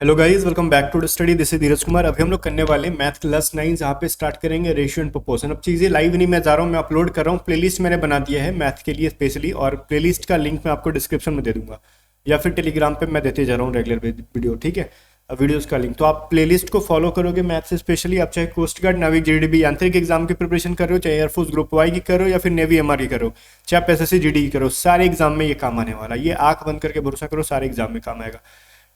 Hello guys, welcome back to the study. This is Dheeraj Kumar. अभी हम लोग करने वाले मैथ क्लास 9 जहाँ पे स्टार्ट करेंगे रेशियो एंड प्रोपोर्शन। अब चीज़ें लाइव नहीं मैं जा रहा हूँ, मैं अपलोड कर रहा हूँ। प्लेलिस्ट मैंने बना दिया है मैथ के लिए स्पेशली, और प्लेलिस्ट का लिंक मैं आपको डिस्क्रिप्शन में दे दूंगा या फिर टेलीग्राम पे मैं देते जा रहा हूँ रेगुलर वीडियो, ठीक है। वीडियोस का लिंक तो आप प्लेलिस्ट को फॉलो करोगे मैथ से स्पेशली। आप चाहे कोस्ट गार्ड, नाविक, जीडीबी यांत्रिक एग्जाम की प्रिपरेशन कर रहे हो, चाहे एयरफोर्स ग्रुप वाई की करो या फिर नेवी एमआर की करो, चाहे आप एसएससी जीडी की करो, सारे एग्जाम में ये काम आने वाला है। ये आंख बंद करके भरोसा करो, सारे एग्जाम में काम आएगा,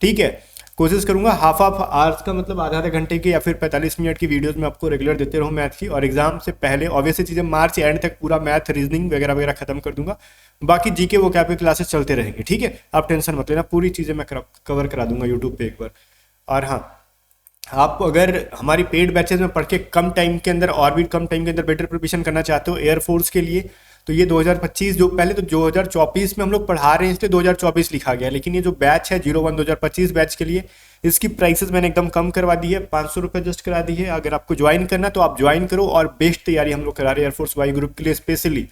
ठीक है। कोशिश करूंगा हाफ आवर्स का मतलब आधा आधा घंटे की या फिर 45 मिनट की वीडियोस में आपको रेगुलर देते रहूं मैथ की। और एग्जाम से पहले ऑब्वियसली चीज़ें मार्च एंड तक पूरा मैथ रीजनिंग वगैरह वगैरह खत्म कर दूंगा। बाकी जीके वो क्या क्लासेस चलते रहेंगे, ठीक है। आप टेंशन मत लेना, पूरी चीज़ें मैं कवर करा दूंगा यूट्यूब पे एक बार। और हाँ, आप अगर हमारी पेड बैचेस में पढ़ के कम टाइम के अंदर और भी कम टाइम के अंदर बेटर प्रिपरेशन करना चाहते हो एयरफोर्स के लिए, तो ये 2025 जो पहले तो 2024 में हम लोग पढ़ा रहे हैं, इसलिए 2024 लिखा गया है। लेकिन ये जो बैच है 01 2025 बैच के लिए, इसकी प्राइसेस मैंने एकदम कम करवा दी है, 500 रुपये जस्ट करा दी है। अगर आपको ज्वाइन करना तो आप ज्वाइन करो। और बेस्ट तैयारी हम लोग करा रहे हैं एयरफोर्स वाई ग्रुप के लिए स्पेशली।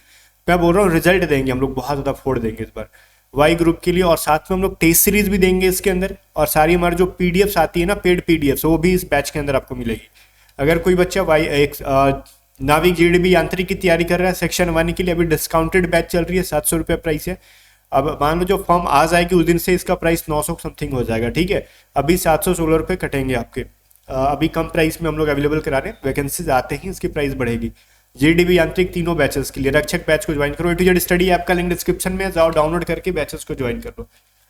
मैं बोल रहा हूँ रिजल्ट देंगे हम लोग, बहुत ज़्यादा फोड़ देंगे इस बार वाई ग्रुप के लिए। और साथ में हम लोग टेस्ट सीरीज भी देंगे इसके अंदर, और सारी हमारी जो पीडीएफ्स आती है ना, पेड पीडीएफ्स, वो भी इस बैच के अंदर आपको मिलेगी। अगर कोई बच्चा वाई नाविक जीडीबी यांत्रिक की तैयारी कर रहा है सेक्शन 1 के लिए, अभी डिस्काउंटेड बैच चल रही है, 700 रुपये प्राइस है। अब मान लो जो फॉर्म आ जाएगी उस दिन से इसका प्राइस 900 समथिंग हो जाएगा, ठीक है। अभी 716 रुपये कटेंगे आपके। अभी कम प्राइस में हम लोग अवेलेबल करा रहे हैं, वैकेंसीज आते ही इसकी प्राइस बढ़ेगी। जीडीबी यांत्रिक तीनों बैचेस के लिए रक्षक बैच को ज्वाइन करो। ए टू जेड स्टडी ऐप का लिंक डिस्क्रिप्शन में, जाओ डाउनलोड करके बैचेस को ज्वाइन कर लो।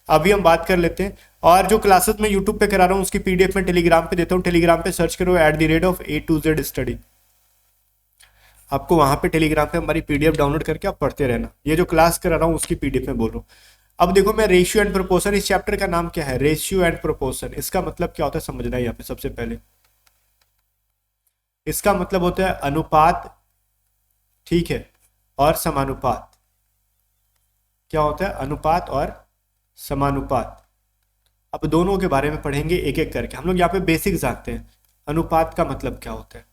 अभी हम बात कर लेते हैं, और जो क्लासेस मैं यूट्यूब पे करा रहा हूँ उसकी पीडीएफ में टेलीग्राम पे देता हूँ। टेलीग्राम पे सर्च करो @A2Z स्टडी, आपको वहां पे टेलीग्राम पे हमारी पीडीएफ डाउनलोड करके आप पढ़ते रहना। ये जो क्लास करा रहा हूँ उसकी पीडीएफ में बोल रहा हूँ। अब देखो, मैं रेशियो एंड प्रोपोर्शन, इस चैप्टर का नाम क्या है, रेशियो एंड प्रोपोर्शन। इसका मतलब क्या होता है समझना है यहाँ पे सबसे पहले। इसका मतलब होता है अनुपात, ठीक है, और समानुपात। क्या होता है अनुपात और समानुपात। अब दोनों के बारे में पढ़ेंगे एक एक करके। हम लोग यहाँ पे बेसिक जानते हैं अनुपात का मतलब क्या होता है,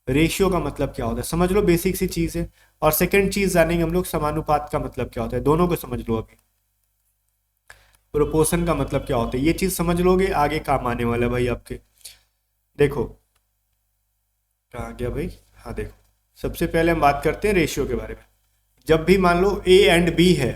रेशियो का मतलब क्या होता है, समझ लो, बेसिक सी चीज है। और सेकंड चीज जानेंगे हम लोग समानुपात का मतलब क्या होता है, दोनों को समझ लो। अभी प्रोपोर्शन का मतलब क्या होता है, ये चीज समझ लोगे आगे काम आने वाला है भाई आपके। देखो कहाँ गया भाई, हाँ देखो, सबसे पहले हम बात करते हैं रेशियो के बारे में। जब भी मान लो ए एंड बी है,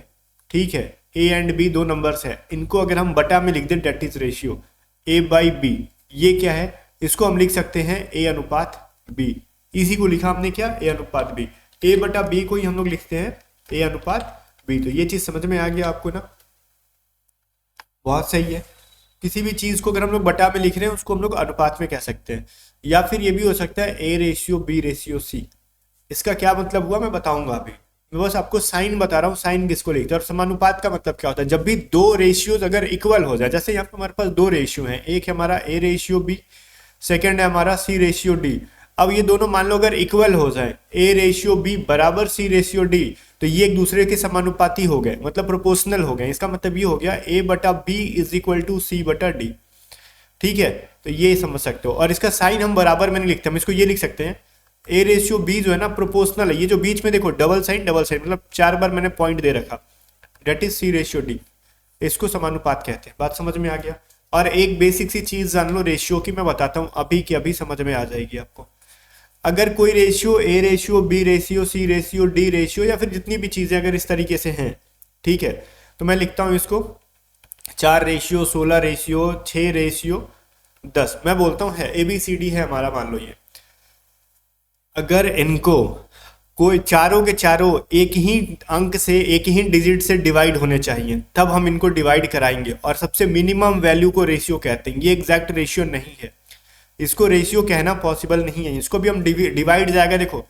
ठीक है, ए एंड बी दो नंबर्स है, इनको अगर हम बटा में लिख दें that is ratio A by B. ये क्या है, इसको हम लिख सकते हैं ए अनुपात बी। इसी को लिखा हमने क्या, ए अनुपात बी। ए बटा बी को ही हम लोग लिखते हैं ए अनुपात बी। तो ये चीज समझ में आ गया आपको ना, बहुत सही है। किसी भी चीज को अगर हम लोग बटा में लिख रहे हैं उसको हम लोग अनुपात में कह सकते हैं। या फिर ये भी हो सकता है A ratio B ratio C. इसका क्या मतलब हुआ मैं बताऊंगा अभी, मैं बस आपको साइन बता रहा हूँ, साइन किसको लिखते हैं। और समानुपात का मतलब क्या होता है, जब भी दो रेशियोज अगर इक्वल हो जाए, जैसे यहाँ पे हमारे पास दो रेशियो हैं, एक है हमारा ए रेशियो बी, सेकेंड है हमारा सी रेशियो डी। अब ये दोनों मान लो अगर इक्वल हो जाए, ए रेशियो बी बराबर सी रेशियो डी, तो ये एक दूसरे के समानुपाती हो गए, मतलब प्रोपोर्शनल हो गए। इसका मतलब ये हो गया ए बटा बी इज इक्वल टू सी बटा डी, ठीक है। तो ये समझ सकते हो। और इसका साइन हम बराबर में नहीं लिखते, हम इसको ये लिख सकते हैं ए रेशियो बी जो है ना प्रोपोर्शनल है, ये जो बीच में देखो डबल साइन मतलब 4 बार मैंने पॉइंट दे रखा, that is C ratio D, इसको समानुपात कहते हैं। बात समझ में आ गया। और एक बेसिक सी चीज जान लो रेशियो की, मैं बताता हूं अभी की अभी समझ में आ जाएगी आपको। अगर कोई ratio A ratio B ratio C ratio D ratio या फिर जितनी भी चीजें अगर इस तरीके से हैं, ठीक है, तो मैं लिखता हूं इसको 4 रेशियो 16 रेशियो 6 रेशियो 10। मैं बोलता हूं है ए बी सी डी है हमारा, मान लो ये। अगर इनको कोई चारों के चारों एक ही अंक से, एक ही डिजिट से डिवाइड होने चाहिए, तब हम इनको डिवाइड कराएंगे। और सबसे मिनिमम वैल्यू को रेशियो कहते हैं। ये एग्जैक्ट रेशियो नहीं है, इसको रेशियो कहना पॉसिबल नहीं है। इसको भी हम डिवाइड जाएगा, देखो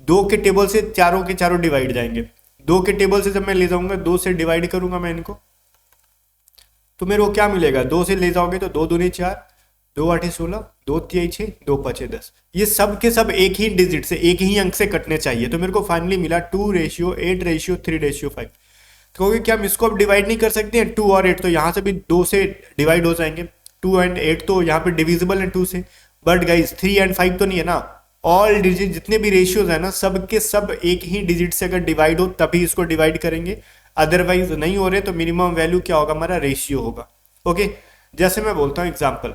2 के टेबल से चारों के चारों डिवाइड जाएंगे। 2 के टेबल से जब मैं ले जाऊंगा, 2 से डिवाइड करूंगा मैं इनको, तो मेरे को क्या मिलेगा, 2 से ले जाओगे तो 2 दूनी 4, 2 8 16, 2 3 6, 2 5 10। ये सब के सब एक ही डिजिट से, एक ही अंक से कटने चाहिए। तो मेरे को फाइनली मिला 2 रेशियो 8 रेशियो 3 रेशियो 5। क्योंकि क्या हम इसको अब डिवाइड नहीं कर सकते हैं, 2 और 8 तो यहाँ से भी 2 से डिवाइड हो जाएंगे। 2 एंड 8 तो यहाँ पे डिविजिबल है 2 से। बट गाइज 3 एंड 5 तो नहीं है ना। ऑल डिजिट जितने भी रेशियोज है ना, सब के सब एक ही डिजिट से अगर डिवाइड हो तभी इसको डिवाइड करेंगे, अदरवाइज नहीं हो रहे। तो मिनिमम वैल्यू क्या होगा हमारा, रेशियो होगा। ओके, जैसे मैं बोलता हूँ एग्जाम्पल,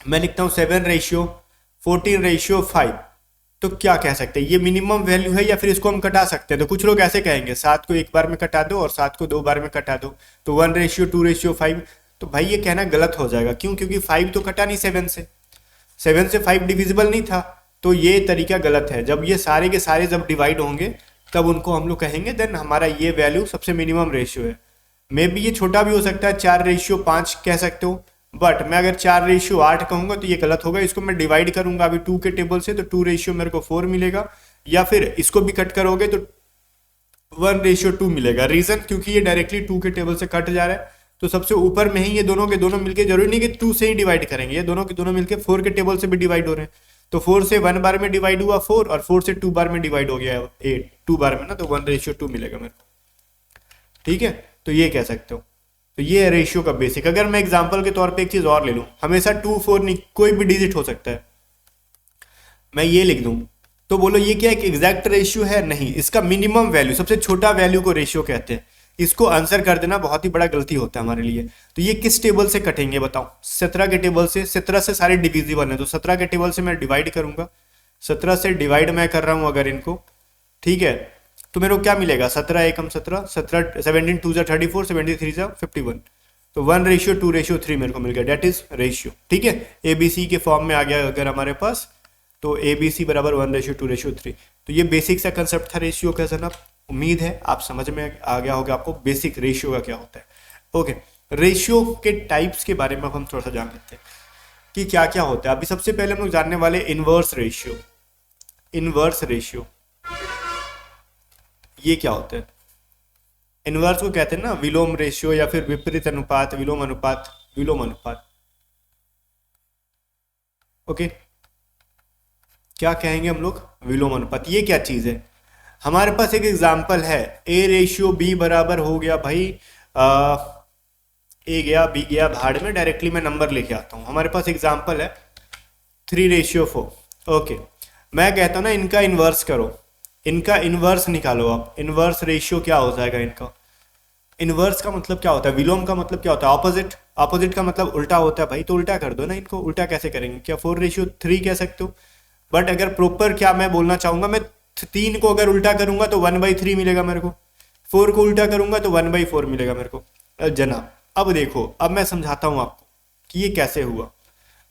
मैं लिखता हूँ 7:14:5, तो क्या कह सकते हैं, ये मिनिमम वैल्यू है या फिर इसको हम कटा सकते हैं? तो कुछ लोग ऐसे कहेंगे 7 को एक बार में कटा दो और 7 को 2 बार में कटा दो, तो 1:2:5। तो भाई ये कहना गलत हो जाएगा, क्यों? क्योंकि 5 तो कटा नहीं 7 से, 7 से 5 डिविजिबल नहीं था, तो ये तरीका गलत है। जब ये सारे के सारे जब डिवाइड होंगे तब उनको हम लोग कहेंगे देन हमारा ये वैल्यू सबसे मिनिमम रेशियो है। मे बी ये छोटा भी हो सकता है, 4:5 कह सकते हो, बट मैं अगर 4:8 कहूंगा तो ये गलत होगा। इसको मैं डिवाइड करूंगा अभी 2 के टेबल से, तो 2 मेरे को 4 मिलेगा, या फिर इसको भी कट करोगे तो 1:2 मिलेगा। रीजन, क्योंकि ये डायरेक्टली 2 के टेबल से कट जा रहा है, तो सबसे ऊपर में ही ये दोनों के दोनों मिलके, जरूरी नहीं कि 2 से ही डिवाइड करेंगे, ये दोनों के दोनों मिलके 4 के टेबल से भी डिवाइड हो रहे हैं। तो 4 से 1 बार में डिवाइड हुआ 4, और 4 से 2 बार में डिवाइड हो गया 8, 2 बार में ना, तो 1:2 मिलेगा मेरे को। ठीक है, तो ये कह सकते हो। तो ये है रेशियो का बेसिक। अगर मैं एग्जांपल के तौर पे एक चीज और ले लूं, हमेशा 2 4 नहीं, कोई भी डिजिट हो सकता है, मैं ये लिख दूं, तो बोलो ये क्या एक एग्जैक्ट रेशियो है? नहीं, इसका मिनिमम वैल्यू, सबसे छोटा वैल्यू को रेशियो कहते हैं। इसको आंसर कर देना बहुत ही बड़ा गलती होता है हमारे लिए। तो ये किस टेबल से कटेंगे बताओ? 17 के टेबल से। 17 से सारे डिविजिबल है, तो 17 के टेबल से मैं डिवाइड करूंगा, 17 से डिवाइड मैं कर रहा हूं अगर इनको, ठीक है, तो मेरे को क्या मिलेगा? 17 एकम 17, 17 2 34, 73 51, तो 1:2:3 मेरे को मिल गया, डेट इज रेशियो। ठीक है, एबीसी के फॉर्म में आ गया अगर हमारे पास, तो एबीसी बराबर 1:2:3। तो ये बेसिक सा कंसेप्ट था रेशियो का जनाब। उम्मीद है आप समझ में आ गया होगा आपको बेसिक रेशियो का क्या होता है। ओके, रेशियो के टाइप्स के बारे में अब हम थोड़ा सा जान लेते हैं कि क्या क्या होता है। अभी सबसे पहले हम लोग जानने वाले इनवर्स रेशियो। इनवर्स रेशियो ये क्या होता है? इनवर्स को कहते हैं ना विलोम रेशियो, या फिर विपरीत अनुपात, विलोम अनुपात, विलोम अनुपात। ओके, क्या कहेंगे हम लोग? विलोम अनुपात। ये क्या चीज है? हमारे पास एक एग्जांपल है, A:B बराबर हो गया भाई, ए गया बी गया भाड़ में, डायरेक्टली मैं नंबर लेके आता हूं। हमारे पास एग्जांपल है 3:4। ओके, मैं कहता हूं ना इनका इनवर्स करो, इनका इनवर्स निकालो आप। इनवर्स रेशियो क्या हो जाएगा इनका? इनवर्स का मतलब क्या होता है? विलोम का मतलब क्या होता है? ऑपोजिट। ऑपोजिट का मतलब उल्टा होता है भाई, तो उल्टा कर दो ना इनको। उल्टा कैसे करेंगे? क्या 4:3 कह सकते हो? बट अगर प्रॉपर क्या मैं बोलना चाहूंगा, मैं 3 को अगर उल्टा करूंगा तो 1/3 मिलेगा मेरे को, 4 को उल्टा करूंगा तो 1/4 मिलेगा मेरे को। जनाब अब देखो, अब मैं समझाता हूं आपको कि ये कैसे हुआ।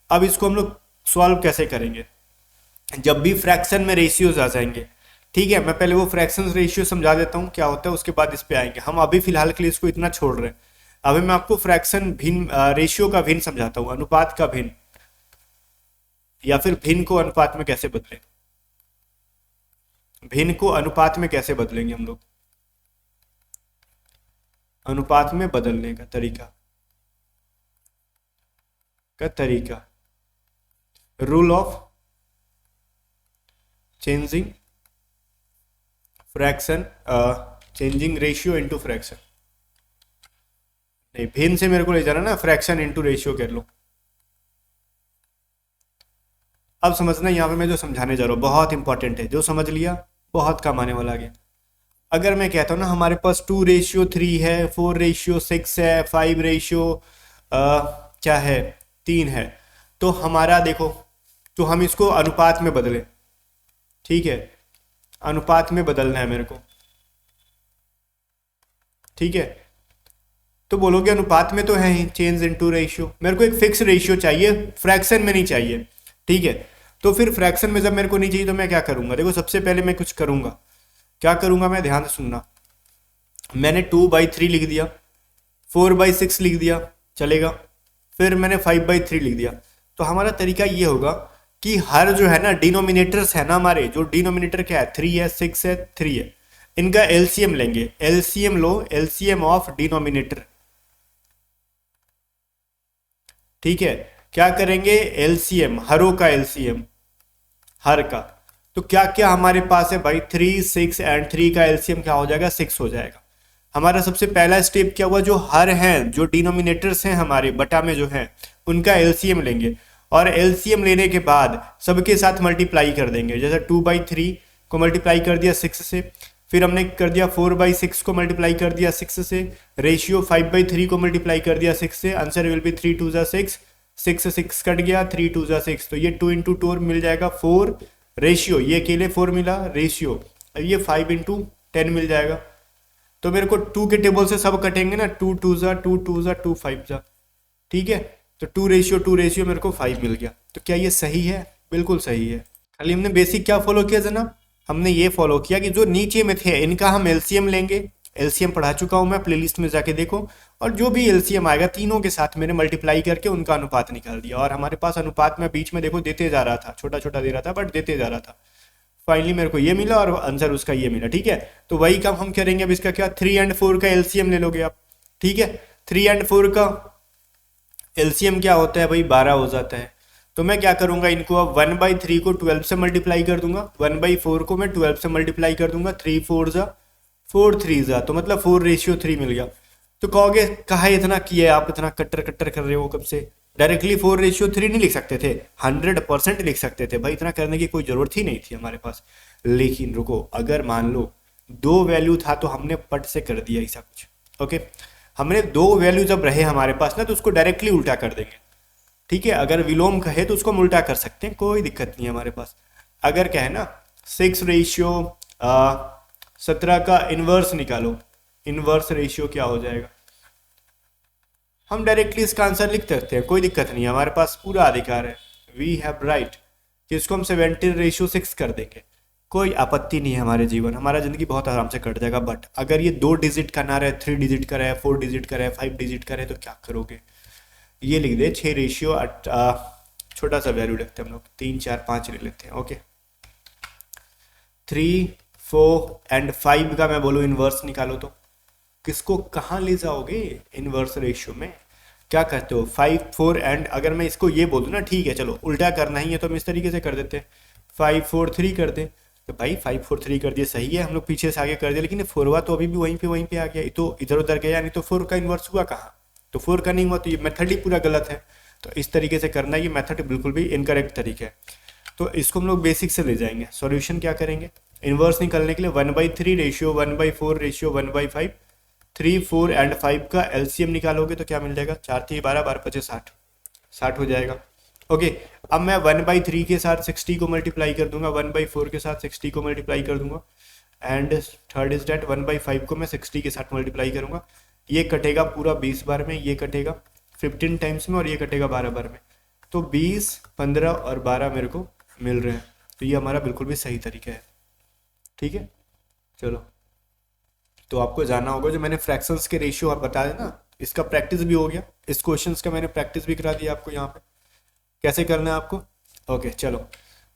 अब इसको हम लोग सॉल्व कैसे करेंगे? जब भी फ्रैक्शन में रेशियोज आ जाएंगे, ठीक है, मैं पहले वो फ्रैक्शन रेशियो समझा देता हूँ क्या होता है, उसके बाद इस पे आएंगे। हम अभी फिलहाल के लिए इसको इतना छोड़ रहे हैं। अभी मैं आपको फ्रैक्शन भिन्न, रेशियो का भिन्न समझाता हूँ, अनुपात का भिन्न, या फिर भिन्न को अनुपात में कैसे बदलें। भिन्न को अनुपात में कैसे बदलेंगे हम लोग? अनुपात में बदलने का तरीका rule of changing fraction, changing ratio into fraction. नहीं, भिन्न से मेरे को ले जाना ना, फ्रैक्शन इनटू रेशियो कर लो। अब समझना, यहाँ पे मैं जो समझाने जा रहा हूँ बहुत इंपॉर्टेंट है, जो समझ लिया बहुत काम आने वाला आगे। अगर मैं कहता हूँ ना हमारे पास 2:3 है, 4:6 है, 5 क्या है 3 है, तो हमारा देखो, तो हम इसको अनुपात में बदलें। ठीक है, अनुपात में बदलना है मेरे को। ठीक है, तो बोलोगे अनुपात में तो है ही, चेंज इनटू रेशियो। मेरे को एक फिक्स रेशियो चाहिए, फ्रैक्शन में नहीं चाहिए। ठीक है, तो फिर फ्रैक्शन में जब मेरे को नहीं चाहिए तो मैं क्या करूंगा? देखो, सबसे पहले मैं कुछ करूंगा, क्या करूंगा मैं? ध्यान से सुनना। मैंने 2/3 लिख दिया, 4/6 लिख दिया, चलेगा। फिर मैंने 5/3 लिख दिया। तो हमारा तरीका ये होगा कि हर जो है ना डिनोमिनेटर्स है ना हमारे, जो डिनोमिनेटर क्या है, 3 है, 6 है, 3 है, इनका एलसीएम लेंगे। LCM low, LCM of denominator. ठीक है, क्या करेंगे? एलसीएम, हरों का एलसीएम, हर का। तो क्या क्या हमारे पास है भाई? 3, 6 एंड 3 का एलसीएम क्या हो जाएगा? 6 हो जाएगा। हमारा सबसे पहला स्टेप क्या हुआ? जो हर हैं, जो डिनोमिनेटर्स हैं हमारे बटा में जो हैं, उनका एलसीएम लेंगे, और एलसीएम लेने के बाद सबके साथ मल्टीप्लाई कर देंगे। जैसे 2/3 को मल्टीप्लाई कर दिया 6 से, फिर हमने कर दिया 4/6 को मल्टीप्लाई कर दिया 6 से, रेशियो 5/3 को मल्टीप्लाई कर दिया 6 से, आंसर विल बी 3 2 6, 6 कट गया, 3 2 6, तो ये 2 इंटू 2 मिल जाएगा 4, रेशियो ये अकेले 4 मिला, रेशियो ये 5 इंटू 10 मिल जाएगा। तो मेरे को 2 के टेबल से सब कटेंगे ना, 2 2 2 2 2 5 ठीक है, तो 2 रेशियो मेरे को 5 मिल गया। तो क्या ये सही है? बिल्कुल सही है। खाली हमने बेसिक क्या फॉलो किया जनाब, हमने ये फॉलो किया कि जो नीचे में थे इनका हम एलसीएम लेंगे, एलसीएम पढ़ा चुका हूं मैं, प्लेलिस्ट में जाके देखो, और जो भी एलसीएम आएगा तीनों के साथ मैंने मल्टीप्लाई करके उनका अनुपात निकाल दिया, और हमारे पास अनुपात में बीच में देखो देते जा रहा था, छोटा छोटा दे रहा था बट देते जा रहा था। फाइनली मेरे को ये मिला और आंसर उसका ये मिला, ठीक है। तो वही काम हम करेंगे अब, इसका क्या 3 और 4 का एलसीएम ले लोगे आप, ठीक है। 3 और 4 का एलसीएम क्या होता है भाई, 12 हो जाता है। तो मैं क्या करूंगा, इनको अब 1/3 को 12 से मल्टीप्लाई कर दूंगा, 1/4 को मैं 12 से मल्टीप्लाई कर दूंगा, 3 4 जा 4 3 जा, तो मतलब 4:3 मिल गया। तो कहोगे कहा इतना किया आप, इतना कट्टर कट्टर कर रहे हो कब से, डायरेक्टली 4:3 नहीं लिख सकते थे, 100% लिख सकते थे भाई, इतना करने की कोई जरूरत ही नहीं थी हमारे पास। लेकिन रुको, अगर मान लो 2 वैल्यू था तो हमने पट से कर दिया ऐसा कुछ, ओके। हमने 2 वैल्यू जब रहे हमारे पास ना, तो उसको डायरेक्टली उल्टा कर देंगे, ठीक है। अगर विलोम कहे तो उसको हम उल्टा कर सकते हैं, कोई दिक्कत नहीं है हमारे पास। अगर कहे ना 6:17 का इनवर्स निकालो, इनवर्स रेशियो क्या हो जाएगा, हम डायरेक्टली इसका आंसर लिख सकते हैं, कोई दिक्कत नहीं है, हमारे पास पूरा अधिकार है, वी हैव राइट कि इसको हम 17:6 कर देंगे, कोई आपत्ति नहीं है हमारे जीवन, हमारा जिंदगी बहुत आराम से कट जाएगा। बट अगर ये 2 डिजिट का ना रहे, 3 डिजिट का रहे, 4 डिजिट का रहे, 5 डिजिट का रहे, तो क्या करोगे, ये लिख दे 6:8, छोटा सा वैल्यू लिखते हैं हम लोग, 3 4 5 ले लेते हैं, ओके। 3 4 एंड 5 का मैं बोलूँ इनवर्स निकालो, तो किसको कहाँ ले जाओगे इनवर्स रेशियो में, क्या करते हो 5 4 एंड, अगर मैं इसको ये बोल दूँ ना, ठीक है चलो उल्टा करना ही है तो हम इस तरीके से कर देते हैं, 5 4 3 कर दे, तो भाई 5 4 3 कर दिए, सही है, हम लोग पीछे से आगे कर दिया, लेकिन 4 तो अभी भी वहीं पे आ गया, ये तो इधर उधर गया नहीं, तो 4 का इन्वर्स हुआ कहाँ, तो 4 का नहीं हुआ, तो ये मेथड ही पूरा गलत है। तो इस तरीके से करना, ये मेथड बिल्कुल भी इनकरेक्ट तरीका है। तो इसको हम लोग बेसिक से ले जाएंगे, सॉल्यूशन क्या करेंगे, इन्वर्स निकालने के लिए 1/3 रेशियो 1/4 रेशियो 1/5, 3 4 एंड 5 का एलसीएम निकालोगे तो क्या मिल जाएगा, 4 3 12 12 5 60, 60 हो जाएगा, ओके। अब मैं 1/3 के साथ 60 को मल्टीप्लाई कर दूंगा, 1/4 के साथ 60 को मल्टीप्लाई कर दूंगा, एंड थर्ड इज डेट 1/5 को मैं 60 के साथ मल्टीप्लाई करूंगा, ये कटेगा पूरा 20 बार में, ये कटेगा 15 टाइम्स में, और ये कटेगा 12 बार में, तो 20 15 और 12 मेरे को मिल रहे हैं। तो ये हमारा बिल्कुल भी सही तरीका है, ठीक है। चलो, तो आपको जानना होगा, जो मैंने फ्रैक्शंस के रेशियो आप बता देना, इसका प्रैक्टिस भी हो गया, इस क्वेश्चंस का मैंने प्रैक्टिस भी करा दिया आपको यहाँ पे, कैसे करना है आपको, ओके। चलो,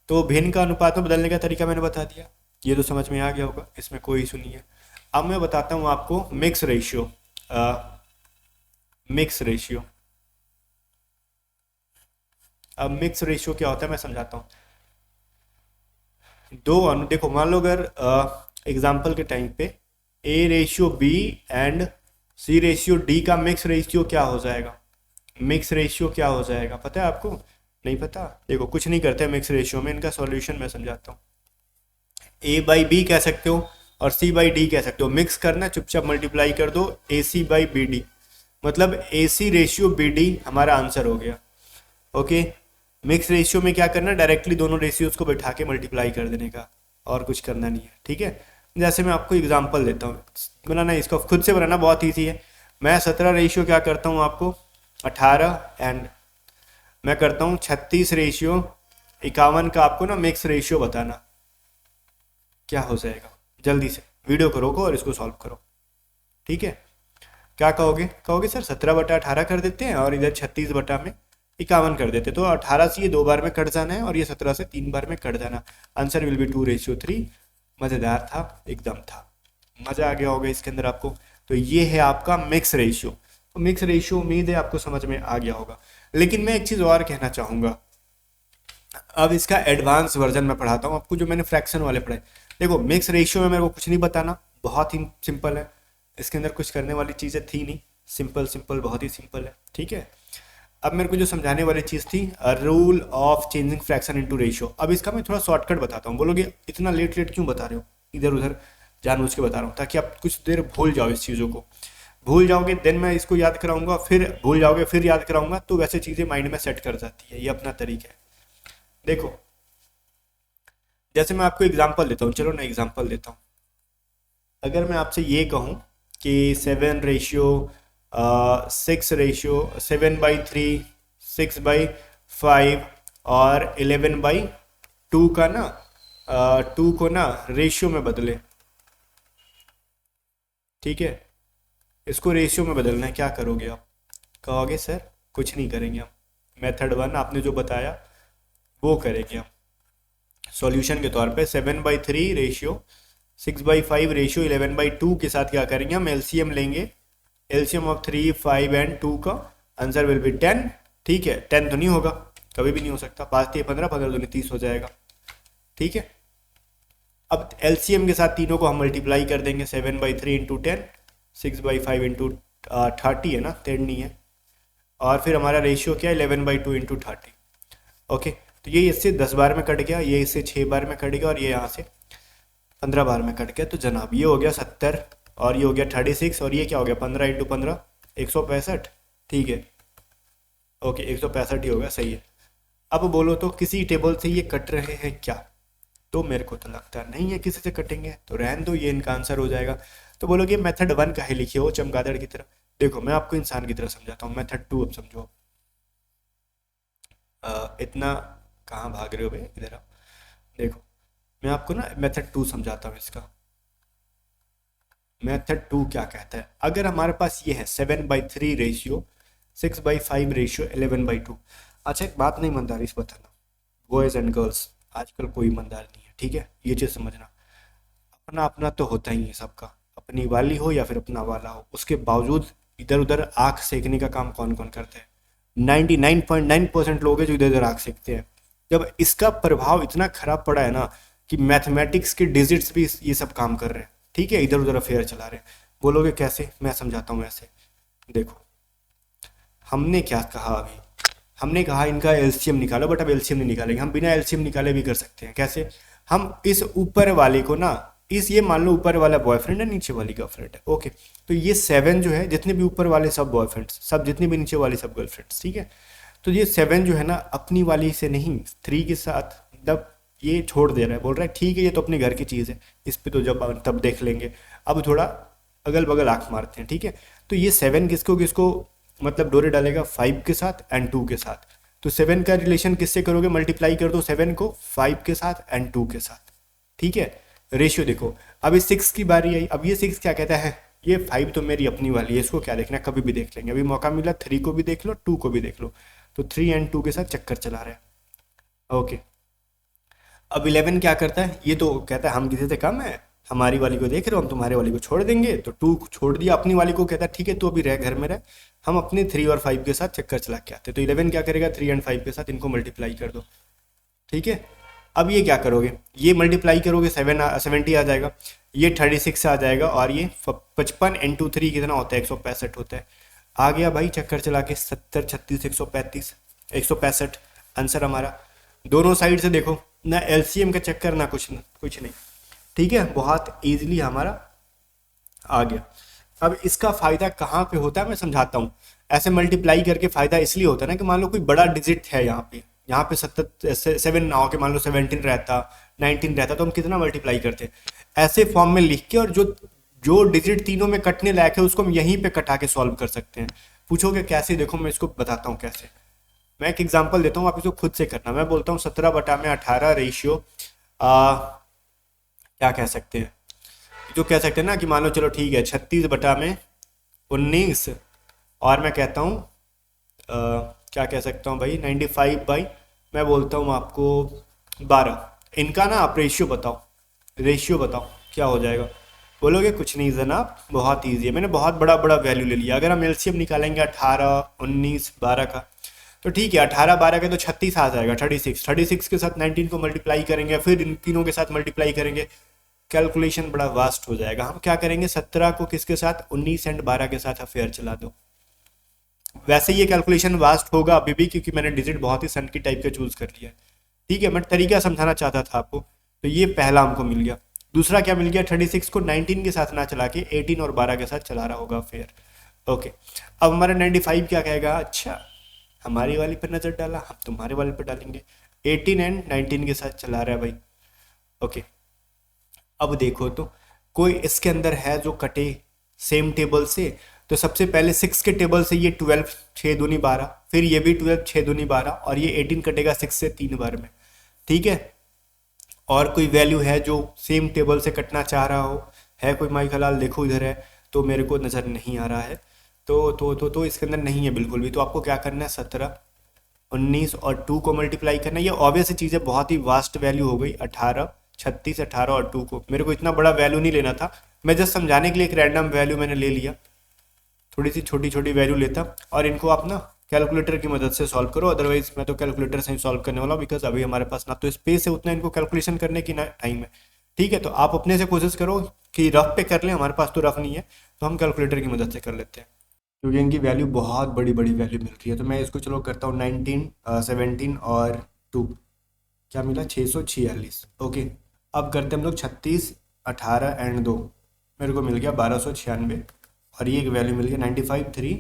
तो भिन्न का अनुपात में बदलने का तरीका मैंने बता दिया, ये तो समझ में आ गया होगा, इसमें कोई इशू नहीं है। अब मैं बताता हूँ आपको मिक्स रेशियो, मिक्स रेशियो। अब मिक्स रेशियो क्या होता है मैं समझाता हूँ। देखो मान लो अगर एग्जाम्पल के टाइम पे A/B एंड C/D का मिक्स रेशियो क्या हो जाएगा, मिक्स रेशियो क्या हो जाएगा पता है आपको, नहीं पता, देखो कुछ नहीं करते मिक्स रेशियो में, इनका सॉल्यूशन मैं समझाता हूँ। A/B कह सकते हो और C/D कह सकते हो, मिक्स करना, चुपचाप मल्टीप्लाई कर दो AC/BD, मतलब AC/BD हमारा आंसर हो गया, ओके। मिक्स रेशियो में क्या करना, डायरेक्टली दोनों रेशियोज को बैठा के मल्टीप्लाई कर देने का, और कुछ करना नहीं है, ठीक है। जैसे मैं आपको एग्जांपल देता हूँ, बनाना इसको खुद से बनाना बहुत ईजी है। मैं 17 रेशियो क्या करता हूँ आपको 18 एंड मैं करता हूँ 36:51 का आपको ना मिक्स रेशियो बताना, क्या हो जाएगा, जल्दी से वीडियो को रोको और इसको सॉल्व करो, ठीक है। क्या कहोगे सर 17/18 कर देते हैं और इधर 36/51 कर देते, तो 18 से ये 2 बार में कट जाना है और ये 17 से 3 बार में कट जाना, आंसर विल बी 2:3। मजेदार था, एकदम था, मजा आ गया होगा इसके अंदर आपको। तो ये है आपका मिक्स रेशियो। तो मिक्स रेशियो उम्मीद है आपको समझ में आ गया होगा। लेकिन मैं एक चीज और कहना चाहूंगा, अब इसका एडवांस वर्जन में पढ़ाता हूँ आपको, जो मैंने फ्रैक्शन वाले पढ़े। देखो मिक्स रेशियो में मेरे को कुछ नहीं बताना, बहुत ही सिंपल है, इसके अंदर कुछ करने वाली चीजें थी नहीं, सिंपल बहुत ही सिंपल है, ठीक है। अब मेरे को जो समझाने वाली चीज थी rule of changing fraction into ratio. अब इसका मैं थोड़ा शॉर्टकट बताता हूँ। बोलोगे इतना लेट क्यों बता रहे हो, इधर उधर जानबूझ के बता रहा हूँ ताकि आप कुछ देर भूल जाओ इस चीज़ों को। भूल जाओगे देन मैं इसको याद कराऊंगा, फिर भूल जाओगे फिर याद कराऊंगा, तो वैसे चीज़ें माइंड में सेट कर जाती है। ये अपना तरीका है। देखो जैसे मैं आपको एग्जांपल देता हूँ, चलो ना एग्जांपल देता हूँ। अगर मैं आपसे ये कहूँ कि 7/6 6/5 और 11/2 का ना 2 को ना रेशियो में बदले, ठीक है, इसको रेशियो में बदलना है, क्या करोगे आप? कहोगे सर कुछ नहीं करेंगे हम, मेथड 1 आपने जो बताया वो करेंगे हम। सॉल्यूशन के तौर पे 7/3 रेशियो 6/5 रेशियो 11/2 के साथ क्या करेंगे हम? एलसीएम लेंगे। एलसीएम ऑफ 3, 5 एंड 2 का आंसर विल बी 10। ठीक है, 10 तो नहीं होगा, कभी भी नहीं हो सकता। 5 3 15, 15 दूनी 30 हो जाएगा। ठीक है, अब एलसीएम के साथ तीनों को हम मल्टीप्लाई कर देंगे। 7/3 इंटू 10, 6/5 इंटू 30 है ना, 10 नहीं है। और फिर हमारा रेशियो क्या है? 11/2 इंटू 30। ओके, तो ये इससे 10 बार में कट गया, ये इससे 6 बार में कट गया, और ये यहाँ से 15 बार में कट गया। तो जनाब ये हो गया 70, और ये हो गया 36, और ये क्या हो गया? 15 इंटू 15 165। ठीक है, ओके 165 ही होगा, सही है। अब बोलो तो किसी टेबल से ये कट रहे हैं क्या? तो मेरे को तो लगता नहीं है किसी से कटेंगे, तो रहन दो, ये इनका आंसर हो जाएगा। तो बोलोगे मेथड 1 काहे लिखे हो चमगादड़ की तरह? देखो मैं आपको इंसान की तरह समझाता हूँ। मेथड 2 अब समझो। इतना कहाँ भाग रहे हो भाई, इधर आओ। देखो मैं आपको ना मेथड 2 समझाता हूँ इसका। मेथड 2 क्या कहता है? अगर हमारे पास ये है 7/3 रेशियो 6/5 रेशियो 11/2। अच्छा एक बात नहीं ईमानदारी से बताना, बॉयज़ एंड गर्ल्स आजकल कोई ईमानदार नहीं है, ठीक है, ये चीज़ समझना। अपना अपना तो होता ही है सबका, अपनी वाली हो या फिर अपना वाला हो, उसके बावजूद इधर उधर आँख सेकने का काम कौन कौन करता है? 99.9% लोग हैं जो इधर उधर आँख सेकते हैं। जब इसका प्रभाव इतना खराब पड़ा है ना कि मैथमेटिक्स के डिजिट्स भी ये सब काम कर रहे हैं, ठीक है, इधर उधर अफेयर चला रहे हैं। बोलोगे कैसे? मैं समझाता हूँ ऐसे। देखो हमने क्या कहा अभी? हमने कहा इनका एलसीएम निकालो, बट अब एलसीएम नहीं निकालेंगे हम, बिना एलसीएम निकाले भी कर सकते हैं। कैसे? हम इस ऊपर वाले को ना, इस ये मान लो ऊपर वाला बॉयफ्रेंड है, नीचे वाली गर्लफ्रेंड है, ओके, तो ये 7 जो है, जितने भी ऊपर वाले सब बॉयफ्रेंड्स, सब जितने भी नीचे वाली सब गर्लफ्रेंड्स, ठीक है, तो ये 7 जो है ना अपनी वाली से नहीं 3 के साथ जब ये छोड़ दे रहा है, बोल रहा है ठीक है ये तो अपने घर की चीज़ है, इस पे तो जब तब देख लेंगे, अब थोड़ा अगल बगल आँख मारते हैं, ठीक है। तो ये 7 किसको किसको मतलब डोरे डालेगा? 5 के साथ एंड 2 के साथ। तो 7 का रिलेशन किससे करोगे? मल्टीप्लाई कर दो 7 को 5 के साथ एंड 2 के साथ, ठीक है। रेशियो देखो, अब इस 6 की बारी आई। अब ये 6 क्या कहता है? ये 5 तो मेरी अपनी वाली है, इसको क्या देखना है, कभी भी देख लेंगे, अभी मौका मिला 3 को भी देख लो 2 को भी देख लो। तो 3 एंड 2 के साथ चक्कर चला रहे हैं, ओके। अब 11 क्या करता है? ये तो कहता है हम किसी से कम है, हमारी वाली को देख रहे हो, हम तुम्हारे वाली को छोड़ देंगे। तो 2 छोड़ दिया, अपनी वाली को कहता है ठीक है तू अभी रह घर में रह, हम अपने 3 और 5 के साथ चक्कर चला के आते। तो 11 क्या करेगा? 3 एंड 5 के साथ इनको मल्टीप्लाई कर दो, ठीक है। अब ये क्या करोगे? ये मल्टीप्लाई करोगे 70 आ जाएगा, ये 36 आ जाएगा, और ये 55 इंटू 3 कितना होता है? 165 होता है। आ गया भाई चक्कर चला के 70 36 135 165 आंसर हमारा। दोनों साइड से देखो ना, एलसीएम का चक्कर ना कुछ नहीं, ठीक है, बहुत इजीली हमारा आ गया। अब इसका फायदा कहाँ पे होता है मैं समझाता हूँ। ऐसे मल्टीप्लाई करके फायदा इसलिए होता है ना कि मान लो कोई बड़ा डिजिट है यहाँ पे 7 ना हो के मान लो 17 रहता 19 रहता, तो हम कितना मल्टीप्लाई करते हैं? ऐसे फॉर्म में लिख के, और जो जो डिजिट तीनों में कटने लायक है उसको हम यहीं पे कटा के सॉल्व कर सकते हैं। पूछोगे कैसे? देखो मैं इसको बताता हूँ कैसे। मैं एक एग्जांपल देता हूँ, आप इसको खुद से करना। मैं बोलता हूँ 17/18 रेशियो क्या कह सकते हैं, जो कह सकते हैं ना कि मान लो चलो ठीक है 36/19, और मैं कहता हूँ क्या कह सकता हूँ भाई 95 मैं बोलता हूँ आपको 12। इनका ना आप रेशियो बताओ, रेशियो बताओ क्या हो जाएगा? बोलोगे कुछ नहीं जनाब, बहुत ईजी है, मैंने बहुत बड़ा बड़ा वैल्यू ले लिया। अगर हम एलसीएम निकालेंगे 18 19 12 का, तो ठीक है 18 12 का तो 36 आ जाएगा, 36 के साथ 19 को मल्टीप्लाई करेंगे, फिर इन तीनों के साथ मल्टीप्लाई करेंगे, कैलकुलेशन बड़ा वास्ट हो जाएगा। हम क्या करेंगे 17 को किसके साथ? 19 एंड 12 के साथ अफेयर चला दो। वैसे ये कैलकुलेशन वास्ट होगा अभी भी, क्योंकि मैंने डिजिट बहुत ही सन की टाइप का चूज कर लिया है, ठीक है। मैं तरीका समझाना चाहता था आपको। तो ये पहला हमको मिल गया। दूसरा क्या मिल गया, 36 को 19 के साथ ना चला के 18 और 12 के साथ चला रहा होगा फेयर। ओके, अब हमारा 95 क्या कहेगा, अच्छा हमारी वाली पर नजर डाला, हम तुम्हारे वाले पर डालेंगे, 18 एंड 19 के साथ चला रहा है भाई। ओके, अब देखो तो कोई इसके अंदर है जो कटे सेम टेबल से, तो सबसे पहले 6 के टेबल से ये 12 6 दूनी 12, फिर ये भी 12 6 दूनी 12, और ये 18 कटेगा 6 से 3 बार में। ठीक है, और कोई वैल्यू है जो सेम टेबल से कटना चाह रहा हो, है कोई माई खलाल, देखो इधर है तो मेरे को नज़र नहीं आ रहा है, तो इसके अंदर नहीं है बिल्कुल भी। तो आपको क्या करना है, 17 19 और 2 को मल्टीप्लाई करना है। ये ऑब्वियस चीज़ है, बहुत ही वास्ट वैल्यू हो गई, 18 36 18 और 2 को, मेरे को इतना बड़ा वैल्यू नहीं लेना था, मैं जस्ट समझाने के लिए एक रैंडम वैल्यू मैंने ले लिया, थोड़ी सी छोटी छोटी वैल्यू लेता, और इनको आप ना कैलकुलेटर की मदद से सॉल्व करो, अदरवाइज मैं तो कैलकुलेटर से ही सॉल्व करने वाला हूँ, बिकॉज अभी हमारे पास ना तो स्पेस है उतना इनको कैलकुलेशन करने की, ना टाइम है। ठीक है, तो आप अपने से कोशिश करो कि रफ पे कर लें, हमारे पास तो रफ नहीं है, तो हम कैलकुलेटर की मदद से कर लेते हैं, क्योंकि इनकी वैल्यू बहुत बड़ी बड़ी वैल्यू मिल रही है। तो मैं इसको चलो करता हूँ 19 17 और 2, क्या मिला 646। ओके, अब करते हैं हम लोग 36 18 एंड 2, मेरे को मिल गया 1296, और ये एक वैल्यू मिल गया 95 3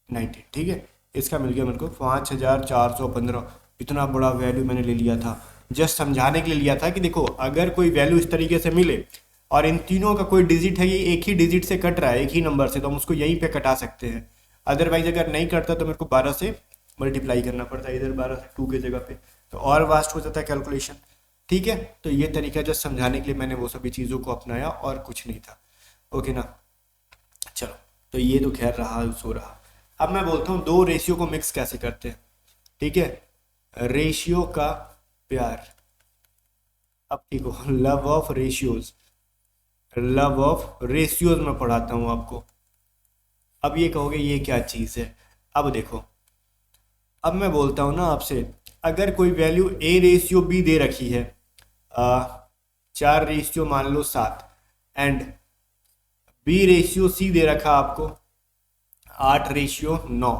90। ठीक है, इसका मिल गया मेरे को 5415। इतना बड़ा वैल्यू मैंने ले लिया था, जस्ट समझाने के लिए लिया था कि देखो अगर कोई वैल्यू इस तरीके से मिले और इन तीनों का कोई डिजिट है, ये एक ही डिजिट से कट रहा है, एक ही नंबर से, तो हम उसको यहीं पे कटा सकते हैं। अदरवाइज अगर नहीं करता तो मेरे को 12 से मल्टीप्लाई करना पड़ता है, इधर 12 से 2 की जगह पे, तो और वास्ट हो जाता है कैलकुलेशन। ठीक है, तो ये तरीका जस्ट समझाने के लिए मैंने वो सभी चीज़ों को अपनाया और कुछ नहीं था। ओके ना, चलो, तो ये तो खैर रहा सो रहा। अब मैं बोलता हूँ दो रेशियो को मिक्स कैसे करते हैं। ठीक है, रेशियो का प्यार, अब ठीक हो, love of ratios, love of ratios में पढ़ाता हूँ आपको। अब ये कहोगे ये क्या चीज़ है, अब देखो, अब मैं बोलता हूँ ना आपसे, अगर कोई वैल्यू ए रेशियो बी दे रखी है, 4 रेशियो मान लो 7, एंड बी रेशियो सी दे रखा आपको 8 रेशियो 9,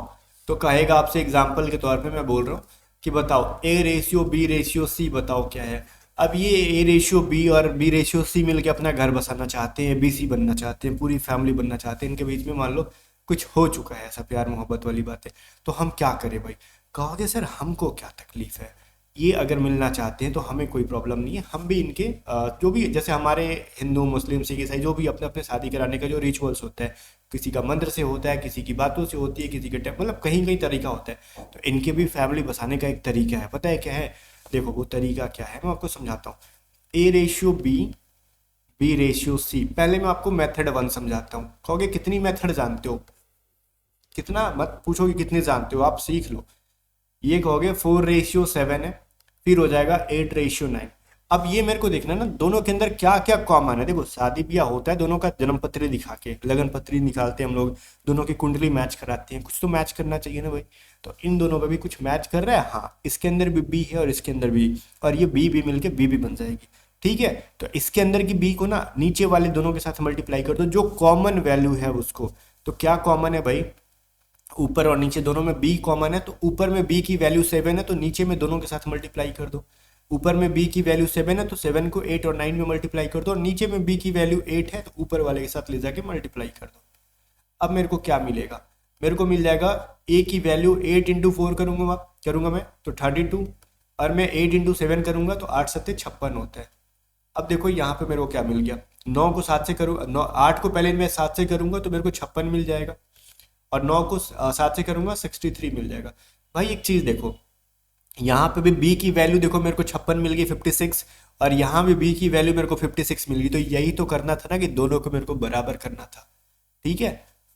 तो कहेगा आपसे एग्जाम्पल के तौर पे मैं बोल रहा हूँ कि बताओ A ratio B ratio C बताओ क्या है। अब ये ए रेशियो बी और बी रेशियो सी मिलके अपना घर बसाना चाहते हैं, बी सी बनना चाहते हैं, पूरी फैमिली बनना चाहते हैं, इनके बीच में मान लो कुछ हो चुका है ऐसा प्यार मोहब्बत वाली बातें, तो हम क्या करें भाई। कहोगे सर हमको क्या तकलीफ है, ये अगर मिलना चाहते हैं तो हमें कोई प्रॉब्लम नहीं है, हम भी इनके जो भी जैसे हमारे हिंदू मुस्लिम सिख ईसाई जो भी अपने अपने शादी कराने का जो रिचुअल्स होता है, किसी का मंत्र से होता है, किसी की बातों से होती है, किसी के मतलब कहीं कहीं तरीका होता है, तो इनके भी फैमिली बसाने का एक तरीका है, पता है क्या है, देखो वो तरीका क्या है मैं आपको समझाता हूँ। A ratio B, B ratio C, पहले मैं आपको मेथड 1 समझाता हूँ। कहोगे कितनी मेथड जानते हो, कितना मत पूछोगे कितने जानते हो, आप सीख लो। ये कहोगे 4 रेशियो 7 है, फिर हो जाएगा 8 रेशियो 9। अब ये मेरे को देखना ना दोनों के अंदर क्या क्या कॉमन है। देखो शादी ब्याह होता है, दोनों का जन्म पत्री दिखा के लगन पत्री निकालते हैं हम लोग, दोनों की कुंडली मैच कराते हैं, कुछ तो मैच करना चाहिए ना भाई। तो इन दोनों पे भी कुछ मैच कर रहा है, हाँ इसके अंदर भी बी है और इसके अंदर भी, और ये बी भी मिलके बी भी बन जाएगी। ठीक है, तो इसके अंदर की बी को ना नीचे वाले दोनों के साथ मल्टीप्लाई कर दो, जो कॉमन वैल्यू है उसको। तो क्या कॉमन है भाई, ऊपर और नीचे दोनों में b कॉमन है, तो ऊपर में b की वैल्यू 7 है, तो नीचे में दोनों के साथ मल्टीप्लाई कर दो। ऊपर में b की वैल्यू 7 है, तो 7 को 8 और 9 में मल्टीप्लाई कर दो, और नीचे में b की वैल्यू 8 है, तो ऊपर वाले के साथ ले जाके मल्टीप्लाई कर दो। अब मेरे को क्या मिलेगा, मेरे को मिल जाएगा a की वैल्यू 8 इंटू 4 करूंगा मैं तो 32, और मैं 8 इंटू 7 करूंगा तो 8 सत्ते 56 होता है। अब देखो यहाँ पे मेरे को क्या मिल गया, 9 को 7 से करूँ, 8 को पहले मैं 7 से करूंगा तो मेरे को 56 मिल जाएगा, और 9 को 7 से करूंगा 63 मिल जाएगा। भाई एक चीज देखो, यहाँ पे भी b की वैल्यू देखो मेरे को 56 मिल गई 56, और यहाँ भी b की वैल्यू मेरे को 56 मिल गई, तो यही तो करना था ना कि दोनों को मेरे को बराबर करना था। ठीक है,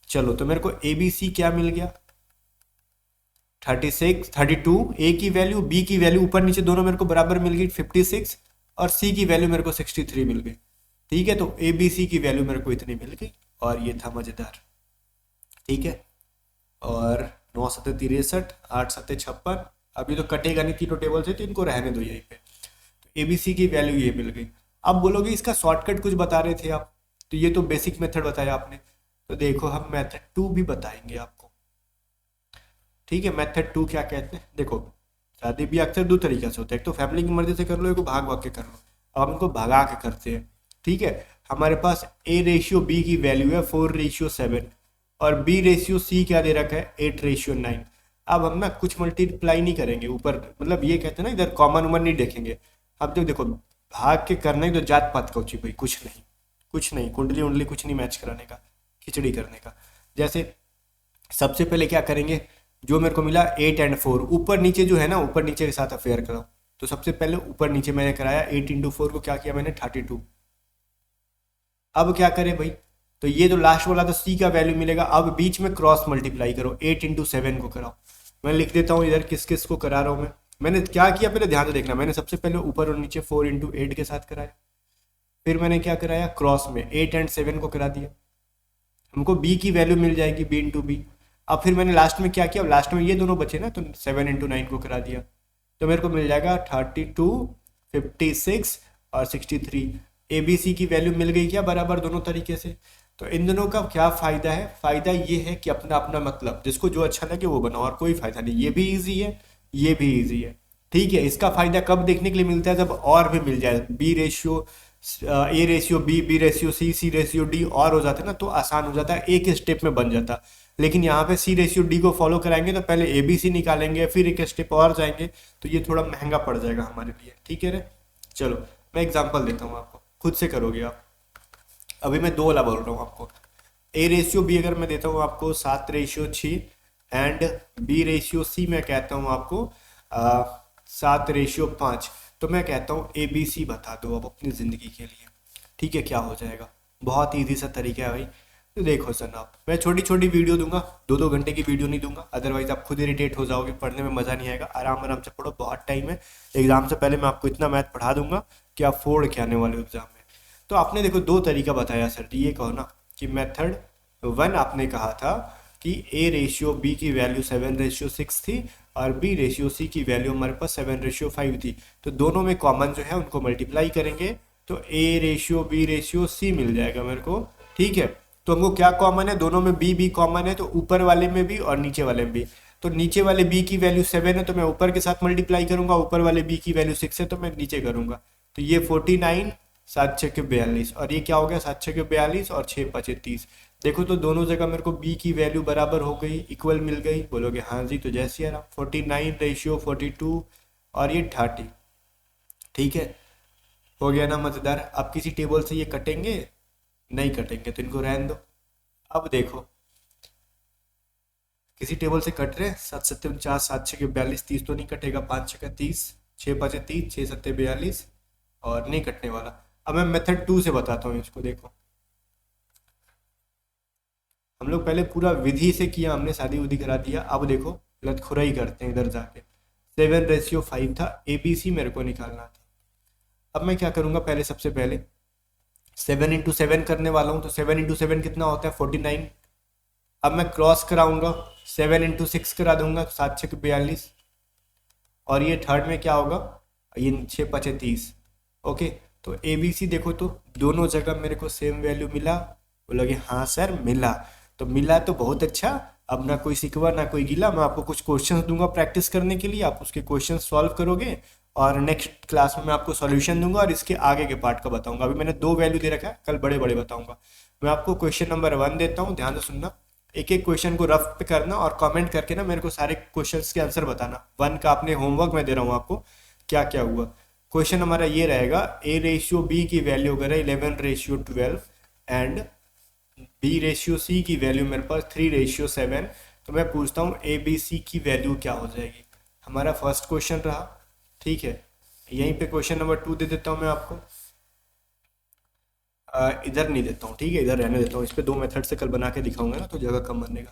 चलो तो मेरे को ए बी सी क्या मिल गया, 36 32, ए की वैल्यू बी की वैल्यू ऊपर नीचे दोनों मेरे को बराबर मिल गई 56, और सी की वैल्यू मेरे को 63 मिल गई। ठीक है, तो ए बी सी की वैल्यू मेरे को इतनी मिल गई, और ये था मजेदार। ठीक है, और 9 सत्ते 63, 8 सत्ते 56, अभी तो कटेगा नहीं तीनों टेबल से, तो इनको रहने दो यहीं पे। तो एबीसी की वैल्यू ये मिल गई। अब बोलोगे इसका शॉर्टकट कुछ बता रहे थे आप, तो ये तो बेसिक मेथड बताया आपने, तो देखो हम मेथड 2 भी बताएंगे आपको। ठीक है, मेथड 2 क्या कहते हैं, देखो शादी भी अक्सर दो तरीके से होता है, एक तो फैमिली की मर्जी से कर लो, एक को भाग भाग के कर लो। अब हम इनको भगा के करते हैं। ठीक है, हमारे पास ए रेशियो बी की वैल्यू है 4:7 और बी रेशियो सी क्या दे रखा है 8:9। अब हम ना कुछ मल्टीप्लाई नहीं करेंगे ऊपर, मतलब ये कहते हैं ना इधर कॉमन उमन नहीं देखेंगे। अब जो देखो भाग के करने तो जात पात का भाई, कुछ नहीं, कुछ नहीं, कुंडली उंडली कुछ नहीं मैच कराने का, खिचड़ी करने का। जैसे सबसे पहले क्या करेंगे, जो मेरे को मिला 8 और 4, ऊपर नीचे जो है ना ऊपर नीचे के साथ अफेयर कराओ। तो सबसे पहले ऊपर नीचे मैंने कराया, 8 × 4 को क्या किया मैंने 32। अब क्या करें भाई, तो ये जो लास्ट वाला था सी का वैल्यू मिलेगा। अब बीच में क्रॉस मल्टीप्लाई करो, 8 × 7 को कराओ। मैं लिख देता हूँ इधर किस किस को करा रहा हूँ मैं। मैंने क्या किया पहले ध्यान से देखना, मैंने सबसे पहले ऊपर और नीचे 4 × 8 के साथ कराया, फिर मैंने क्या कराया क्रॉस में 8 और 7 को करा दिया, हमको b की वैल्यू मिल जाएगी b × b। अब फिर मैंने लास्ट में क्या किया, लास्ट में ये दोनों बचे ना, तो 7 × 9 को करा दिया, तो मेरे को मिल जाएगा 32, 56 और 63। ए बी सी की वैल्यू मिल गई क्या बराबर दोनों तरीके से। तो इन दोनों का क्या फायदा है, फायदा ये है कि अपना अपना मतलब जिसको जो अच्छा लगे वो बनाओ, और कोई फायदा नहीं, ये भी इजी है ये भी इजी है। ठीक है, इसका फायदा कब देखने के लिए मिलता है, जब और भी मिल जाए, B ratio A ratio B ratio C ratio D और हो जाता है ना, तो आसान हो जाता है, एक स्टेप में बन जाता। लेकिन यहाँ पे सी रेशियो डी को फॉलो कराएंगे तो पहले ए बी सी निकालेंगे, फिर एक स्टेप और जाएंगे, तो ये थोड़ा महंगा पड़ जाएगा हमारे लिए। ठीक है रे, चलो मैं एग्जांपल देता हूँ आपको, खुद से करोगे आप। अभी मैं 2 वाला बोल रहा हूँ आपको, ए रेशियो बी अगर मैं देता हूँ आपको 7:6 एंड बी रेशियो सी मैं कहता हूँ आपको 7:5, तो मैं कहता हूँ ए बी सी बता दो अब अपनी ज़िंदगी के लिए। ठीक है, क्या हो जाएगा, बहुत ईजी सा तरीका है भाई। तो देखो जनाब, मैं छोटी छोटी वीडियो दूंगा, 2-2 घंटे की वीडियो नहीं दूंगा, अदरवाइज आप खुद इरिटेट हो जाओगे, पढ़ने में मज़ा नहीं आएगा। आराम आराम से पढ़ो, बहुत टाइम है, एग्जाम से पहले मैं आपको इतना मैथ पढ़ा दूंगा कि आप फोड़ के आने वाले एग्जाम में। तो आपने देखो 2 तरीका बताया सर, ये कहो ना कि मेथड 1 आपने कहा था कि ए रेशियो बी की वैल्यू 7:6 थी और बी रेशियो सी की वैल्यू हमारे पास 7:5 थी, तो दोनों में कॉमन जो है उनको मल्टीप्लाई करेंगे तो a ratio B ratio c मिल जाएगा मेरे को। ठीक है, तो हमको क्या कॉमन है, दोनों में बी कॉमन है, तो ऊपर वाले में भी और नीचे वाले में भी। तो नीचे वाले बी की वैल्यू 7 है तो मैं ऊपर के साथ मल्टीप्लाई करूंगा, ऊपर वाले बी की वैल्यू 6 है तो मैं नीचे करूंगा। तो ये 49, 7×6 = 42, और ये क्या हो गया 7×6 = 42 और 6×5 = 30। देखो तो दोनों जगह मेरे को b की वैल्यू बराबर हो गई, इक्वल मिल गई, बोलोगे हाँ जी, तो जैसे यार 49:42 और ये 30। ठीक है, हो गया ना मज़ेदार। अब किसी टेबल से ये कटेंगे नहीं, कटेंगे तो इनको रहने दो। अब देखो किसी टेबल से कट रहे, 7×7 = 49, 7×6 = 42, 30 तो नहीं कटेगा, 5×6 = 30, 6×5 = 30, 6×7 = 42 और नहीं कटने वाला। अब मैं मेथड 2 से बताता हूँ इसको। देखो हम लोग पहले पूरा विधि से किया, हमने शादी उदी करा दिया, अब देखो लतखुराई करते हैं इधर जाके। 7:5 था, ए बी सी मेरे को निकालना था। अब मैं क्या करूँगा, पहले सबसे पहले 7 × 7 करने वाला हूँ, तो 7 × 7 कितना होता है 49। अब मैं क्रॉस कराऊंगा, 7 × 6 करा दूंगा, 7×6 = 42 और ये थर्ड में क्या होगा, ये 6×5 = 30। ओके, तो ए बी सी देखो तो दोनों जगह मेरे को सेम वैल्यू मिला, बोलोगे हाँ सर मिला, तो मिला तो बहुत अच्छा। अब ना कोई सिकवा ना कोई गिला, मैं आपको कुछ क्वेश्चंस दूंगा प्रैक्टिस करने के लिए, आप उसके क्वेश्चन सॉल्व करोगे और नेक्स्ट क्लास में मैं आपको सॉल्यूशन दूंगा और इसके आगे के पार्ट का बताऊंगा। अभी मैंने 2 वैल्यू दे रखा है, कल बड़े बड़े बताऊंगा। मैं आपको क्वेश्चन नंबर 1 देता हूँ, ध्यान से सुनना, एक एक क्वेश्चन को रफ पे करना और कमेंट करके ना मेरे को सारे क्वेश्चंस के आंसर बताना। 1 का आपने होमवर्क मैं दे रहा हूँ आपको, क्या क्या हुआ। क्वेश्चन हमारा ये रहेगा, ए रेशियो बी की वैल्यू अगर है 11:12 एंड बी रेशियो सी की वैल्यू मेरे पास 3:7, तो मैं पूछता हूँ ए बी सी की वैल्यू क्या हो जाएगी। हमारा फर्स्ट क्वेश्चन रहा। ठीक है, यहीं पे क्वेश्चन नंबर 2 दे देता हूँ मैं आपको, इधर नहीं देता हूँ, ठीक है, इधर रहने देता हूँ। इस पे 2 मेथड से कल बना के दिखाऊंगा ना, तो जगह कम बनेगा।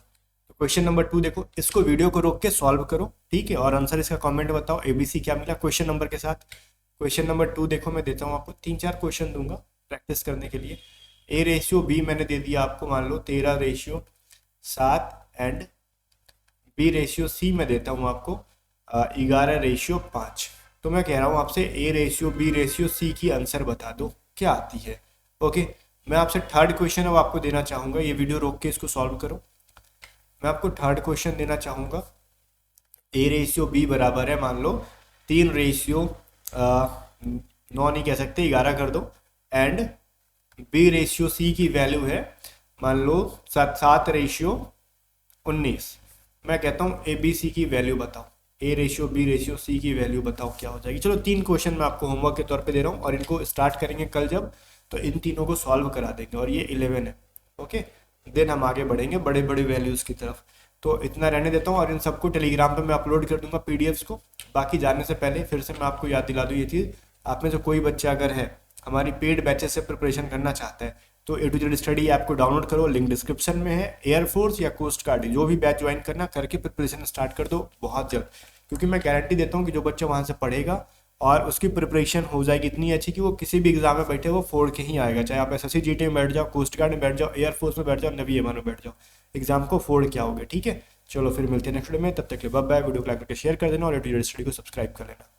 तो क्वेश्चन नंबर 2 देखो, इसको वीडियो को रोक के सॉल्व करो, ठीक है, और आंसर इसका कमेंट बताओ एबीसी क्या मिला क्वेश्चन नंबर के साथ। क्वेश्चन नंबर 2 देखो, मैं देता हूँ आपको 3-4 क्वेश्चन दूंगा प्रैक्टिस करने के लिए। ए रेशियो बी मैंने दे दिया आपको, मान लो 13:7 एंड बी रेशियो सी में देता हूँ आपको 11:5। तो मैं कह रहा हूँ आपसे A ratio B ratio C की आंसर बता दो क्या आती है। ओके, मैं आपसे थर्ड क्वेश्चन अब आपको देना चाहूँगा, ये वीडियो रोक के इसको सॉल्व करो। मैं आपको थर्ड क्वेश्चन देना चाहूँगा, ए रेशियो बी बराबर है मान लो 3:9 नहीं कह सकते, 11 कर दो, एंड B/C की वैल्यू है, मान लो 7/19, मैं कहता हूँ ABC की वैल्यू बताओ, A/B/C की वैल्यू बताओ क्या हो जाएगी। चलो 3 क्वेश्चन मैं आपको होमवर्क के तौर पे दे रहा हूँ और इनको स्टार्ट करेंगे कल जब, तो इन तीनों को सॉल्व करा देंगे और ये 11 है। ओके, देन हम आगे बढ़ेंगे बड़े बड़े वैल्यूज़ की तरफ। तो इतना रहने देता हूँ और इन सबको टेलीग्राम पे मैं अपलोड कर दूंगा पीडीएफ्स को। बाकी जाने से पहले फिर से मैं आपको याद दिला दूँ ये चीज़, आप में से कोई बच्चा अगर है हमारी पेड बैचेस से प्रिपरेशन करना चाहता है तो A to Z study app को डाउनलोड करो, लिंक डिस्क्रिप्शन में है। एयरफोर्स या कोस्ट गार्ड जो भी बैच ज्वाइन करना करके प्रिपरेशन स्टार्ट कर दो बहुत जल्द, क्योंकि मैं गारंटी देता हूँ कि जो बच्चा वहाँ से पढ़ेगा और उसकी प्रिपरेशन हो जाएगी इतनी अच्छी कि वो किसी भी एग्जाम में बैठे वो फोड़ के ही आएगा। चाहे आप SSC GT में बैठ जाओ, कोस्ट गार्ड में बैठ जाओ, एयरफोर्स में बैठ जाओ, नेवी एमआर में बैठ जाओ, एग्जाम को फोड़ के आओगे। ठीक है, चलो फिर मिलते हैं नेक्स्ट वीडियो में, तब तक के लिए बाय बाय। वीडियो को लाइक करके शेयर कर देना और A to Z स्टडी को सब्सक्राइब कर लेना।